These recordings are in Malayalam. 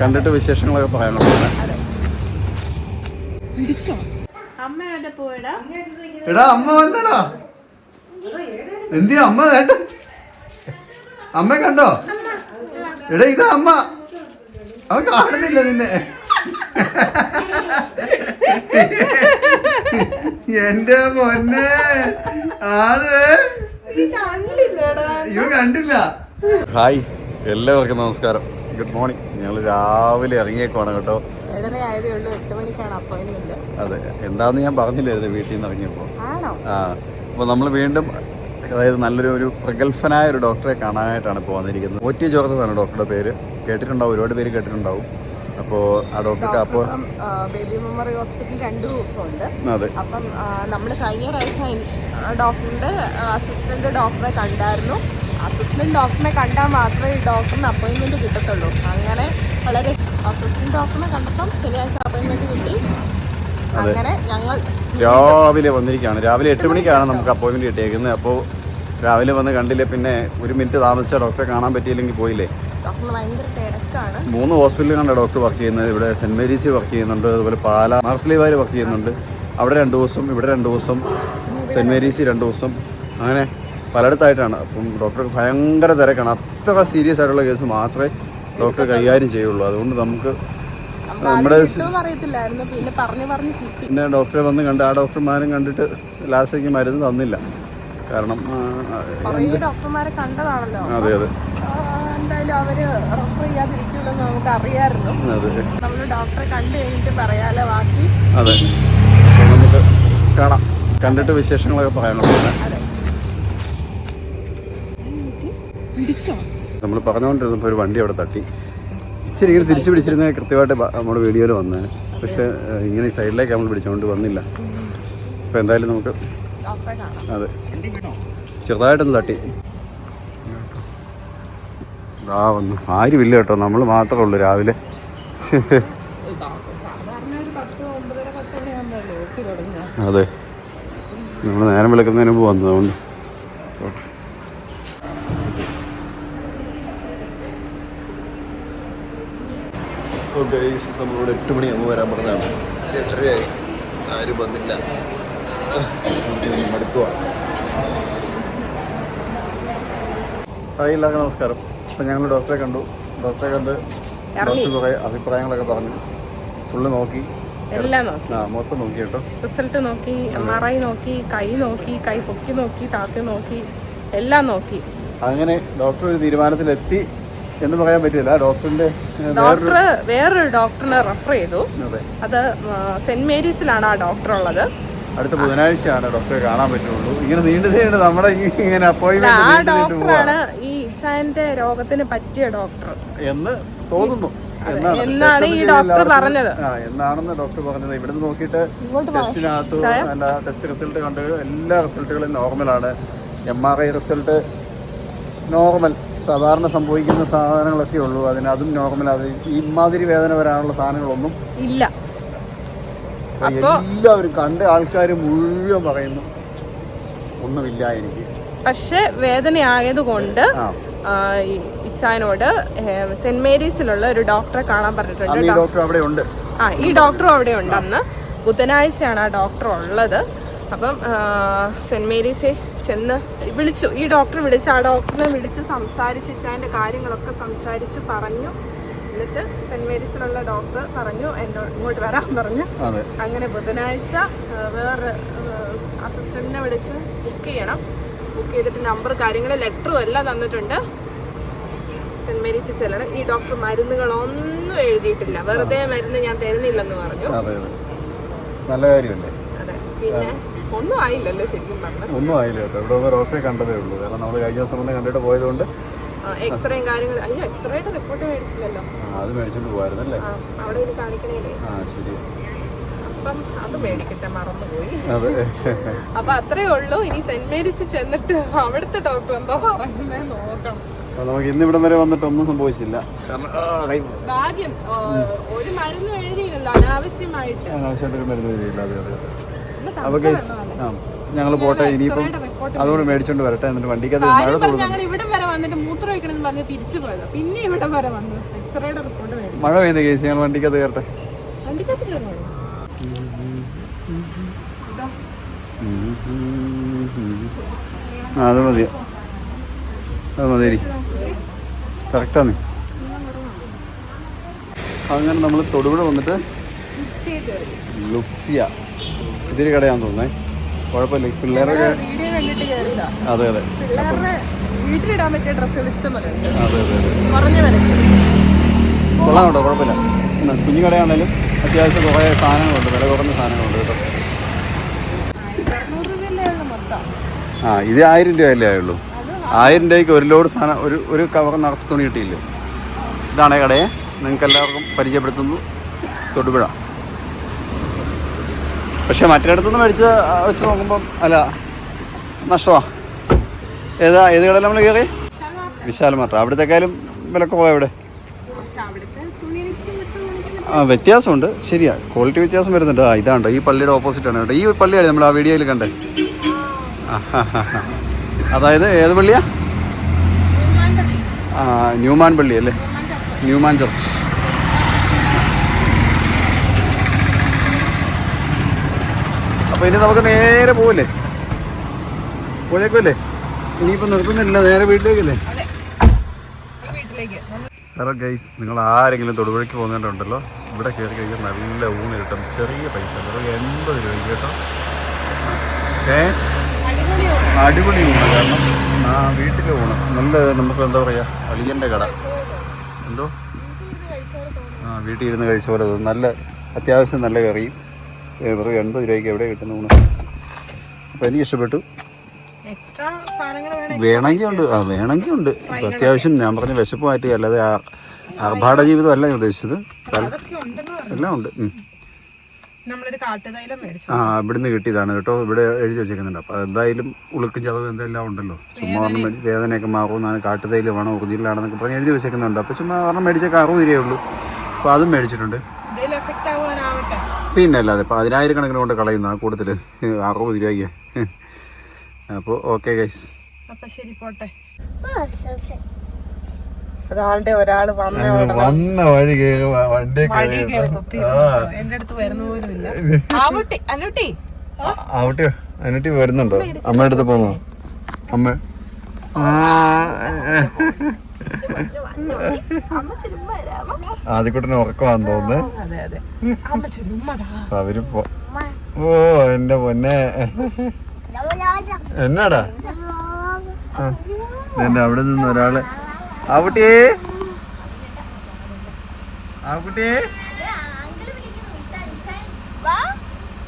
കണ്ടിട്ട് വിശേഷങ്ങളൊക്കെ പറയാനുള്ളത്. എടാ അമ്മ വന്നടാ. എന്തിയാ അമ്മ വേണ്ട? അമ്മ കണ്ടോ? എടാ ഇതാ അമ്മ. അവൻ കാണുന്നില്ല നിന്നെ. എന്റെ പൊന്നെ അത് ഇവ കണ്ടില്ല. ഹായ്, എല്ലാവർക്കും നമസ്കാരം, ഗുഡ് മോർണിംഗ്. ഞങ്ങൾ രാവിലെ ഇറങ്ങിയേക്കുവാണ് കേട്ടോ. അതെ, എന്താന്ന് ഞാൻ പറഞ്ഞില്ലായിരുന്നു വീട്ടിൽ നിന്ന് ഇറങ്ങിയപ്പോൾ. അപ്പോൾ നമ്മൾ വീണ്ടും, അതായത് നല്ലൊരു പ്രഗത്ഭനായ ഒരു ഡോക്ടറെ കാണാനായിട്ടാണ് ഇപ്പോൾ വന്നിരിക്കുന്നത്. OT ജോർജ് എന്നാണ് ഡോക്ടറുടെ പേര്. കേട്ടിട്ടുണ്ടാവും, ഒരുപാട് പേര് കേട്ടിട്ടുണ്ടാവും. അപ്പോൾ ആ ഡോക്ടർക്ക് അപ്പോൾ ബേബി മെമ്മോറിയൽ ഹോസ്പിറ്റൽ 2 ദിവസമുണ്ട്. അതെ, അപ്പം നമ്മൾ കഴിഞ്ഞ പ്രാവശ്യം ഡോക്ടറിൻ്റെ അസിസ്റ്റന്റ് ഡോക്ടറെ കണ്ടായിരുന്നു. അസിസ്റ്റന്റ് ഡോക്ടറിനെ കണ്ടാൽ മാത്രമേ ഈ ഡോക്ടറിന് അപ്പോയിൻമെന്റ് കിട്ടത്തുള്ളൂ. അങ്ങനെ വളരെ അസിസ്റ്റന്റ് ഡോക്ടറിനെ കണ്ടപ്പം ശനിയാഴ്ച അപ്പോയിൻമെന്റ് കിട്ടി. അങ്ങനെ ഞങ്ങൾ രാവിലെ വന്നിരിക്കുകയാണ്. രാവിലെ 8 മണിക്കാണ് നമുക്ക് അപ്പോയിൻമെന്റ് കിട്ടിയേക്കുന്നത്. അപ്പോൾ രാവിലെ വന്ന് കണ്ടില്ല, പിന്നെ ഒരു മിനിറ്റ് താമസിച്ച ഡോക്ടറെ കാണാൻ പറ്റിയില്ലെങ്കിൽ പോയില്ലേ. ഡോക്ടറിന് ഭയങ്കര തിരക്കാണ്. 3 ഹോസ്പിറ്റലിലാണ് ഡോക്ടർ വർക്ക് ചെയ്യുന്നത്. ഇവിടെ സെൻറ്റ് മേരീസ് വർക്ക് ചെയ്യുന്നുണ്ട്, അതുപോലെ പാല മാർസ്ലിവാർ വർക്ക് ചെയ്യുന്നുണ്ട്. അവിടെ 2 ദിവസം, ഇവിടെ 2 ദിവസം, സെൻറ്റ് മേരീസ് 2 ദിവസം, അങ്ങനെ പലയിടത്തായിട്ടാണ്. അപ്പം ഡോക്ടർക്ക് ഭയങ്കര തിരക്കാണ്. അത്ര സീരിയസ് ആയിട്ടുള്ള കേസ് മാത്രമേ ഡോക്ടർ കൈകാര്യം ചെയ്യുള്ളൂ. അതുകൊണ്ട് നമുക്ക് നമ്മുടെ പിന്നെ ഡോക്ടറെ വന്ന് കണ്ട് ആ ഡോക്ടർമാരും കണ്ടിട്ട് ലാസ്റ്റേക്ക് മരുന്ന് തന്നില്ല. കാരണം ഡോക്ടർമാരെ കണ്ടതാണല്ലോ. അതെ അതെ, എന്തായാലും അവര് റെഫർ ചെയ്യാതിരിക്കില്ലെന്ന് നമുക്ക് അറിയാമായിരുന്നു. നമ്മൾ ഡോക്ടറെ കണ്ടു കഴിഞ്ഞിട്ട് പറയാലോ ബാക്കി. അതെ, നമുക്ക് കാണാം, കണ്ടിട്ട് വിശേഷങ്ങളൊക്കെ പറയാനുള്ളത്. നമ്മൾ പറഞ്ഞുകൊണ്ടിരുന്നപ്പോൾ ഒരു വണ്ടി അവിടെ തട്ടി. ഇച്ചിരി ഇങ്ങനെ തിരിച്ചു പിടിച്ചിരുന്ന കൃത്യമായിട്ട് നമ്മുടെ വീഡിയോയിൽ വന്നേനെ. പക്ഷേ ഇങ്ങനെ സൈഡിലേക്ക് നമ്മൾ പിടിച്ചുകൊണ്ട് വന്നില്ല. അപ്പോൾ എന്തായാലും നമുക്ക് അതെ ചെറുതായിട്ടൊന്ന് തട്ടി. ആ വന്നു, ആരുമില്ല കേട്ടോ, നമ്മൾ മാത്രമേ ഉള്ളൂ രാവിലെ. അതെ, നമ്മൾ നേരം വിളിക്കുന്നതിന് മുമ്പ് വന്നതുകൊണ്ട്. നമ്മളിവിടെ 8 മണിയാകുമ്പോൾ വരാൻ പറഞ്ഞതാണ്. 8:30 ആരും വന്നില്ല. മടുക്കുക. എല്ലാവർക്കും നമസ്കാരം. അപ്പം ഞങ്ങൾ ഡോക്ടറെ കണ്ടു. ഡോക്ടറെ കണ്ട് ഡോക്ടർ കുറേ അഭിപ്രായങ്ങളൊക്കെ പറഞ്ഞു. ഫുള്ള് നോക്കി, മൊത്തം നോക്കി കേട്ടോ. റിസൾട്ട് നോക്കി, MRI നോക്കി, കൈ പൊക്കി നോക്കി, താത്തി നോക്കി, എല്ലാം നോക്കി. അങ്ങനെ ഡോക്ടർ ഒരു തീരുമാനത്തിലെത്തി എന്ന് പറയാൻ പറ്റില്ല. ഡോക്ടർ വേറൊരു ഡോക്ടറിനെ റെഫർ ചെയ്തു. അത് സെന്റ് മേരീസിലാണ് ആ ഡോക്ടർ ഉള്ളത്. അടുത്ത ബുധനാഴ്ചയാണ് ഡോക്ടറെ കാണാൻ പറ്റുള്ളൂ. ഇങ്ങനെ നീണ്ടു നമ്മുടെ ഇങ്ങനെ അപ്പോയിന്റ്മെന്റ് ആ ഡോക്ടറാണ് ഈ ഇച്ചായന്റെ രോഗത്തിന് പറ്റിയ ഡോക്ടർ എന്ന് തോന്നുന്നു എന്നാണ് ഈ ഡോക്ടർ പറഞ്ഞത്. എന്നാണെന്ന് ഡോക്ടർ പറഞ്ഞത്. ഇവിടുന്ന് നോക്കിയിട്ട് ടെസ്റ്റിനകത്ത് ടെസ്റ്റ് റിസൾട്ട് കണ്ട് എല്ലാ റിസൾട്ടുകളും നോർമലാണ്. MRI റിസൾട്ട് നോർമൽ, സാധാരണ സംഭവിക്കുന്ന സാധനങ്ങളൊക്കെ ഉള്ളൂ. അതും നോർമൽ. അത് ഇമാതിരി വേദന വരാനുള്ള സാധനങ്ങളൊന്നും ഇല്ല. എല്ലാവരും കണ്ട ആൾക്കാർ മുഴുവൻ പറയുന്നു ഒന്നുമില്ല എനിക്ക്. പക്ഷെ വേദനയായതുകൊണ്ട് ഇച്ചായനോട് സെന്റ് മേരീസിലുള്ള ഒരു ഡോക്ടറെ കാണാൻ പറഞ്ഞിട്ടുണ്ട്. ഈ ഡോക്ടർ അവിടെ ഉണ്ട്. ഈ ഡോക്ടറും അവിടെ ഉണ്ട്. അന്ന് ബുധനാഴ്ചയാണ് ആ ഡോക്ടർ ഉള്ളത്. അപ്പം സെന്റ് മേരീസിൽ ചെന്ന് വിളിച്ചു. ഈ ഡോക്ടറെ വിളിച്ച് ആ ഡോക്ടറിനെ വിളിച്ച് സംസാരിച്ചു, ഇച്ചായൻ്റെ കാര്യങ്ങളൊക്കെ സംസാരിച്ച് പറഞ്ഞു. എന്നിട്ട് സെന്റ് മേരീസിലുള്ള ഡോക്ടർ പറഞ്ഞു എന്നോട് ഇങ്ങോട്ട് വരാൻ പറഞ്ഞു. അങ്ങനെ ബുധനാഴ്ച വേറെ അസിസ്റ്റന്റിനെ വിളിച്ച് ബുക്ക് ചെയ്യണം. ബുക്ക് ചെയ്തിട്ട് നമ്പർ, കാര്യങ്ങൾ, ലെറ്ററും എല്ലാം തന്നിട്ടുണ്ട്. സെന്റ് മേരീസിൽ ചെല്ലണം. ഈ ഡോക്ടർ മരുന്നുകളൊന്നും എഴുതിയിട്ടില്ല. വെറുതെ മരുന്ന് ഞാൻ തരുന്നില്ലെന്ന് പറഞ്ഞു. നല്ല കാര്യമല്ലേ? അതെ. പിന്നെ ഒന്നും ആയില്ലല്ലോ ശരിക്കും പറഞ്ഞാൽ. ഒന്നും ആയില്ല കേട്ടോ. ഇവിടെ ഒന്ന് ഡോക്ടറെ കണ്ടതേ ഉള്ളൂ. കാരണം നമ്മൾ കഴിഞ്ഞ ദിവസം വന്ന് കണ്ടിട്ട് പോയതുകൊണ്ട് എക്സ്റേയും കാര്യങ്ങളും. അയ്യോ, എക്സ്റേയുടെ റിപ്പോർട്ട് മേടിച്ചില്ലല്ലോ. അത് മേടിച്ചിട്ട് പോയായിരുന്നല്ലേ? അവിടെ ഇത് കാണിക്കണേ. ശരി. അപ്പം അത് മേടിക്കട്ടെ, മറന്നുപോയി. അപ്പൊ അത്രേ ഉള്ളൂ. ഇനി സെന്റ് മേരീസിൽ ചെന്നിട്ട് അവിടുത്തെ ഡോക്ടർ എന്താ പറയുന്നത് നോക്കണം. നമുക്ക് ഇന്ന് ഇവിടം വരെ വന്നിട്ട് ഒന്നും സംഭവിച്ചില്ല. ഭാഗ്യം, ഒരു മരുന്ന് എഴുതിയില്ലല്ലോ അനാവശ്യമായിട്ട്. അനാവശ്യമായിട്ടൊരു മരുന്ന് എഴുതിയില്ല. അപ്പൊ ഞങ്ങൾ പോട്ടെ, ഇനിയിപ്പം അതുകൊണ്ട് മേടിച്ചോണ്ട് വരട്ടെ. എന്നിട്ട് വണ്ടിക്കകത്ത് ഞങ്ങൾ ഇവിടെ വരെ വന്നിട്ട് മൂത്രം വയ്ക്കണമെന്ന് പറഞ്ഞ് തിരിച്ചു പോയത്. പിന്നെ ഇവിടെ വരെ വന്നു എക്സ്റേയുടെ റിപ്പോർട്ട് വേണം. മഴ പെയ്യുന്ന കേസ് ഞങ്ങൾ വണ്ടിക്കകത്ത് കയറട്ടെ. വണ്ടിക്കകത്ത് കയറണോ? അത് മതിയോ? അത് മതി, കറക്റ്റാണ്. അങ്ങനെ നമ്മൾ തൊടുപുഴ വന്നിട്ട് ലുക്സിയ ഇതൊരു കടയാന്ന് തോന്നുന്നേ. കുഴപ്പമില്ല, പിള്ളേരൊക്കെ വീഡിയോ കണ്ടിട്ട് കയറിയതാ. അതെ അതെ പിള്ളേരുടെ വീട്ടിലിടാൻ പറ്റിയ ഡ്രസ്സുകൾ ഇഷ്ടം പോലെ ഉണ്ട്. അതെ അതെ അതെ കുറഞ്ഞ വിലയ്ക്ക് കൊള്ളാം കേട്ടോ, കുഴപ്പമില്ല. കുഞ്ഞു കടയാണെങ്കിലും അത്യാവശ്യം കുറേ സാധനങ്ങളുണ്ട്, വില കുറഞ്ഞ സാധനങ്ങളുണ്ട് കേട്ടോ. 200 രൂപയല്ലേ ഉള്ളൂ മൊത്തം. ഇത് 1000 രൂപയല്ലേ ആയുള്ളൂ. 1000 രൂപയ്ക്ക് ഒരു ലോഡ് സാധനം, ഒരു കവർ നിറച്ച് തുണി കിട്ടിയില്ലേ. ഇതാണ് കടയെ നിങ്ങൾക്ക് എല്ലാവർക്കും പരിചയപ്പെടുത്തുന്നു, തൊടുപുഴ. പക്ഷെ മറ്റിടത്തുനിന്ന് വെച്ച് നോക്കുമ്പം അല്ല, നഷ്ടമാണ്. ഏത് കടയിൽ നമ്മൾ കയറി? വിശാൽ മാർട്ട്. അവിടത്തേക്കാളും വിലക്കുറവാണ് ഇവിടെ. വ്യത്യാസമുണ്ട്, ശരിയാ, ക്വാളിറ്റി വ്യത്യാസം വരുന്നുണ്ട്. ഇതാണ്ടോ ഈ പള്ളിയുടെ ഓപ്പോസിറ്റാണ് കേട്ടോ. ഈ പള്ളിയാണ് നമ്മൾ ആ വീഡിയോയിൽ കണ്ടേ. അതായത് ഏത് പള്ളിയാ? ന്യൂമാൻ പള്ളി അല്ലേ, ന്യൂമാൻ ചർച്ച്. അപ്പോൾ ഇനി നമുക്ക് നേരെ പോവില്ലേ, പോയേക്കുമല്ലേ? ഇനിയിപ്പോൾ നിർത്തുന്നില്ല, നേരെ വീട്ടിലേക്കല്ലേ? ഹലോ ഗൈസ്, നിങ്ങൾ ആരെങ്കിലും തൊടുപുഴയ്ക്ക് പോകുന്നതുണ്ടല്ലോ, ഇവിടെ കയറി കഴിക്കാൻ നല്ല ഊണ് കിട്ടും. ചെറിയ പൈസ, വെറും 80 രൂപയ്ക്ക് കേട്ടോ. അടിപൊളി ഊണ്. കാരണം വീട്ടിലെ ഊണ് നല്ല, നമുക്ക് എന്താ പറയുക, അളിയൻ്റെ കട എന്തോ വീട്ടിൽ ഇരുന്ന് കഴിച്ച പോലെ തോന്നും. നല്ല അത്യാവശ്യം നല്ല കറിയും വെറും 80 രൂപയ്ക്ക് എവിടെ കിട്ടുന്ന ഊണ്. അപ്പോൾ എനിക്ക് ഇഷ്ടപ്പെട്ടു. വേണമെങ്കിൽ ഉണ്ട്, വേണമെങ്കിൽ ഉണ്ട്. ഇപ്പം അത്യാവശ്യം ഞാൻ പറഞ്ഞ വിശപ്പ് മാറ്റി, അല്ലാതെ ആർഭാട ജീവിതം അല്ല ഞാൻ ഉദ്ദേശിച്ചത്. എല്ലാം ഉണ്ട്. ഇവിടുന്ന് കിട്ടിയതാണ് കേട്ടോ. ഇവിടെ എഴുതി വെച്ചേക്കുന്നുണ്ട്. അപ്പോൾ എന്തായാലും ഉളുക്കും ചതവ് എന്തെല്ലാം ഉണ്ടല്ലോ. ചുമ്മാ ഒരെണ്ണം വേദനയൊക്കെ മാറുമെന്നാണ്, കാട്ടുതൈല് വേണം, ഒറിജിനലാണെന്നൊക്കെ പറഞ്ഞ് എഴുതി വെച്ചേക്കുന്നുണ്ട്. അപ്പോൾ ചുമ്മാ ഒരെണ്ണം മേടിച്ചൊക്കെ 60 രൂപയേ ഉള്ളൂ. അപ്പോൾ അതും മേടിച്ചിട്ടുണ്ട്. പിന്നെ അല്ലാതെ ഇപ്പോൾ 10,000 കണക്കിന് കൊണ്ട് കളയുന്ന ആ കൂട്ടത്തിൽ 60 രൂപയ്ക്ക്. അപ്പോൾ ഓക്കെ ഗൈസ്, ശരി പോട്ടെ. ഒരാള് വന്ന വഴി വണ്ടി എന്റെ അടുത്ത് വരുന്ന പോലും ഇല്ല. അനൂട്ടി വരുന്നുണ്ടോ? അമ്മയുടെ അടുത്ത് പോന്നോ? അമ്മ ആദ്യക്കൂട്ടിന് ഉറക്കമാണെന്ന് തോന്നുന്നു. അവര് ഓ എന്റെ പൊന്നെ, എന്നാടാ എന്റെ അവിടെ നിന്ന് ഒരാള് ആവുട്ടിയേ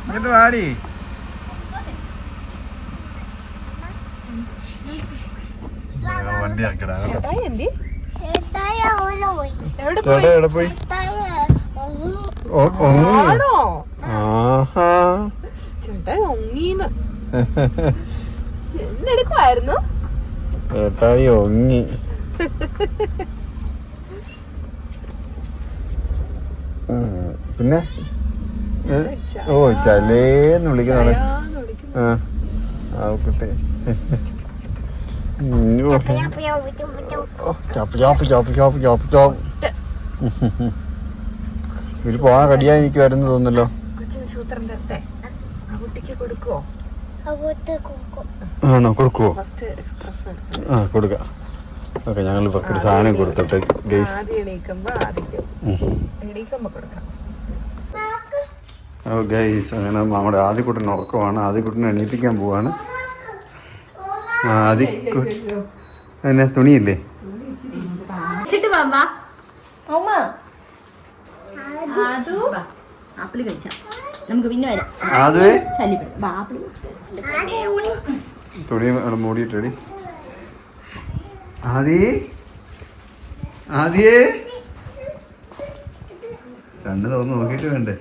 ഇങ്ങോട്ട് വാടി. വണ്ടി ഇറക്കടാ. ചേട്ടാ എവിടെ പോയി? ചേട്ടായി ഒങ്ങി. പിന്നെ ഓ ചലേന്ന് വിളിക്കുന്നതാണ്. ആവട്ടെ. ഇത് പോകാൻ റെഡിയായി എനിക്ക് വരുന്ന തോന്നല്ലോ. ആണോ? കൊടുക്കുവോ? കൊടുക്കാം. ഓക്കെ, ഞങ്ങൾ ഇവർക്കൊരു സാധനം കൊടുത്തിട്ട് ഗൈസ്. ഓ ഗൈസ്, അങ്ങനെ നമ്മുടെ ആദ്യക്കുട്ടൻ ഉറക്കമാണ്. ആദ്യക്കുട്ടനെ എണീപ്പിക്കാൻ പോവാണ്. പിന്നെ തുണിയില്ലേ? തുണി മൂടിയിട്ടടി. ആദ്യേ കണ്ണ് തോന്നു നോക്കിട്ട് വേണ്ടേ?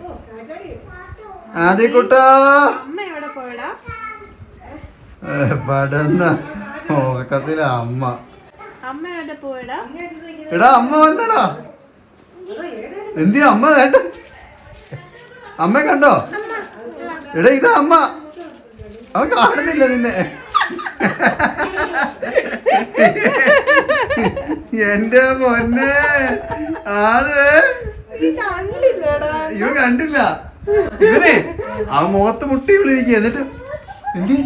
ആദ്യക്കുട്ടാ പടന്ന ഉറക്കത്തില അമ്മ. എടാ അമ്മ വന്നടാ. എന്തിയാ അമ്മ? വേണ്ട, അമ്മ കണ്ടോ? എടാ ഇതാ അമ്മ. അവൻ കാണുന്നില്ല നിന്നെ. എന്റെ പൊന്നെ അത് ഇവ കണ്ടില്ല. ഇവനെ ആ മുഖത്ത് മുട്ടി വിളിരിക്കുക. എന്നിട്ട് എന്തി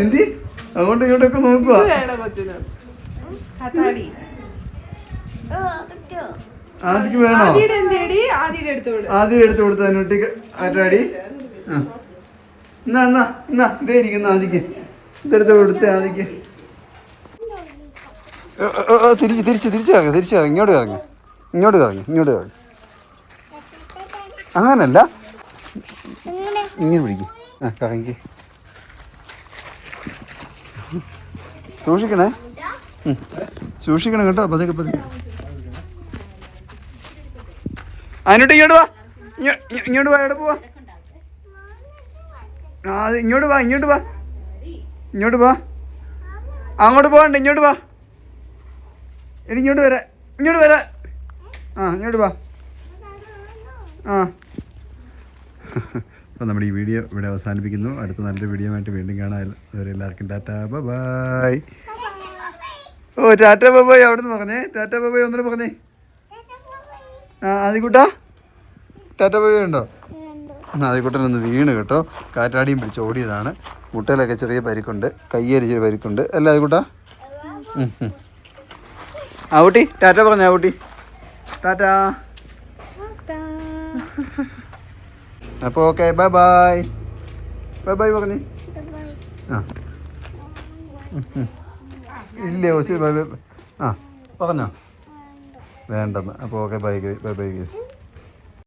എന്തി അങ്ങോട്ടും ഇങ്ങോട്ടൊക്കെ നോക്കുക. ആദ്യക്ക് വേണോ? ആദ്യം എടുത്തു കൊടുത്ത അനുട്ടിക്ക് ആറ്റാടി. എന്നാ എന്നാ എന്നാ ഇതേ ഇരിക്കുന്ന ആദ്യക്ക് ഇതെടുത്ത് കൊടുത്ത ആദ്യക്ക്. തിരിച്ച് തിരിച്ച് തിരിച്ചു കറങ്ങി തിരിച്ചു കറങ്ങി ഇങ്ങോട്ട് കറങ്ങി ഇങ്ങോട്ട് കറങ്ങി ഇങ്ങോട്ട് കറങ്ങി. അങ്ങനല്ല ഇങ്ങനെ പിടിക്കും. ആ കറങ്ങി സൂക്ഷിക്കണേ. സൂക്ഷിക്കണം കേട്ടോ. പതുക്കെ പതുക്കെ. അതിനോട്ട് ഇങ്ങോട്ട് വാ. ഇങ്ങോട്ട് വാ. എവിടെ പോവാ? ആ ഇങ്ങോട്ട് വാ. ഇങ്ങോട്ട് വാ. ഇങ്ങോട്ട് വാ. അങ്ങോട്ട് പോകണ്ട. ഇങ്ങോട്ട് വാ. എടി ഇങ്ങോട്ട് വരാ. ഇങ്ങോട്ട് വരാ. ആ ഇങ്ങോട്ട് വാ. ആ അപ്പോൾ നമ്മുടെ ഈ വീഡിയോ ഇവിടെ അവസാനിപ്പിക്കുന്നു. അടുത്ത നല്ലൊരു വീഡിയോ ആയിട്ട് വീണ്ടും കാണാം. അതുവരെ എല്ലാവർക്കും Tata by. Oh Tata by. അവിടെ നിന്ന് പറഞ്ഞേ ടാറ്റ ബൈ. ഒന്നുകൂടെ പറഞ്ഞേ. ആ ആദ്യക്കൂട്ടാ ടാറ്റ ബൈ ഉണ്ടോ? ആദ്യക്കൂട്ടനൊന്ന് വീണ് കേട്ടോ. കാറ്റാടിയും പിടിച്ച് ഓടിയതാണ്. മുട്ടയിലൊക്കെ ചെറിയ പരിക്കുണ്ട്. കയ്യരിച്ചൊരു പരിക്കുണ്ട് അല്ലേ ആദ്യക്കൂട്ടാ? ആവൂട്ടി ടാറ്റ പറഞ്ഞേ. ആവൂട്ടി ടാറ്റ. അപ്പോൾ okay bye bye. Bye bye പറഞ്ഞേ. ആ ഇല്ലേ ഓ ശരി ബൈ ബൈ. ആ പറഞ്ഞോ വേണ്ടെന്ന്. അപ്പോൾ okay bye bye bye guys.